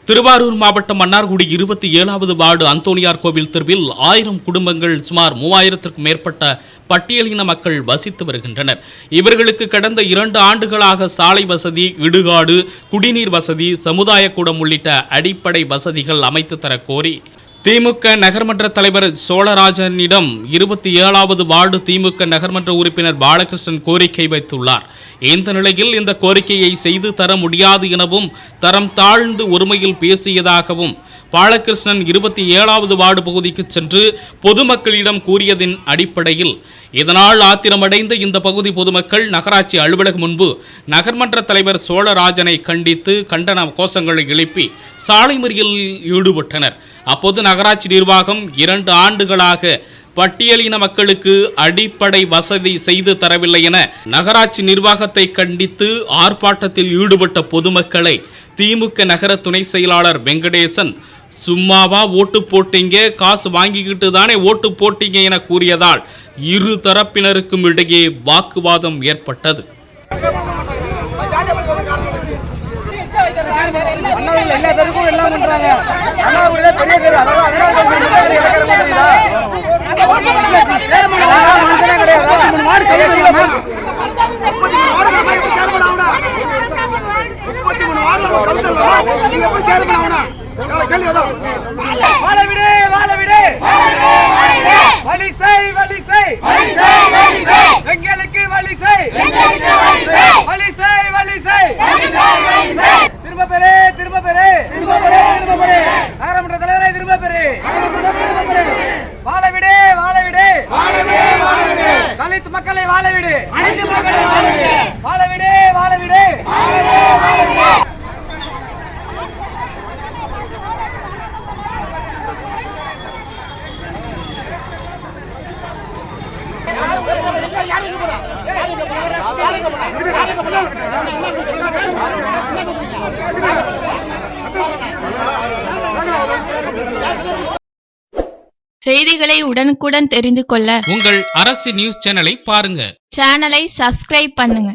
திருவாரூர் மாவட்டம் மன்னார்குடி 27வது வார்டு அந்தோனியார் கோவில் தெருவில் 1000 குடும்பங்கள் சுமார் 3000த்திற்கும் மேற்பட்ட பட்டியலின மக்கள் வசித்து வருகின்றனர். இவர்களுக்கு கடந்த 2 ஆண்டுகளாக சாலை வசதி, இடுகாடு, குடிநீர் வசதி, சமுதாய கூடம் உள்ளிட்ட அடிப்படை வசதிகள் அமைத்து தர கோரி திமுக நகர்மன்ற தலைவர் சோழராஜனிடம் 27வது வார்டு திமுக நகர்மன்ற உறுப்பினர் பாலகிருஷ்ணன் கோரிக்கை வைத்துள்ளார். இந்த நிலையில் இந்த கோரிக்கையை செய்து தர முடியாது எனவும் தரம் தாழ்ந்து ஒருமையில் பேசியதாகவும் பாலகிருஷ்ணன் 27வது வார்டு பகுதிக்கு சென்று பொதுமக்களிடம் கூறியதின் அடிப்படையில் இதனால் ஆத்திரமடைந்த இந்த பகுதி பொதுமக்கள் நகராட்சி அலுவலகம் முன்பு நகர்மன்ற தலைவர் சோழராஜனை கண்டித்து கண்டன கோஷங்களை எழுப்பி சாலை மறியலில் ஈடுபட்டனர். அப்போது நகராட்சி நிர்வாகம் 2 ஆண்டுகளாக பட்டியலின மக்களுக்கு அடிப்படை வசதி செய்து தரவில்லை என நகராட்சி நிர்வாகத்தை கண்டித்து ஆர்ப்பாட்டத்தில் ஈடுபட்ட பொதுமக்களை திமுக நகர துணை செயலாளர் வெங்கடேசன் சும்மாவா ஓட்டு போட்டீங்க, காசு வாங்கிக்கிட்டு தானே ஓட்டு போட்டீங்க என கூறியதால் இரு தரப்பினருக்கும் இடையே வாக்குவாதம் ஏற்பட்டது. மக்களை வாழ விடு, வாழ விடு, வாழ விடு. செய்திகளை உடனுக்குடன் தெரிந்து கொள்ள உங்கள் அரசு நியூஸ் சேனலை பாருங்க. சேனலை சப்ஸ்கிரைப் பண்ணுங்க.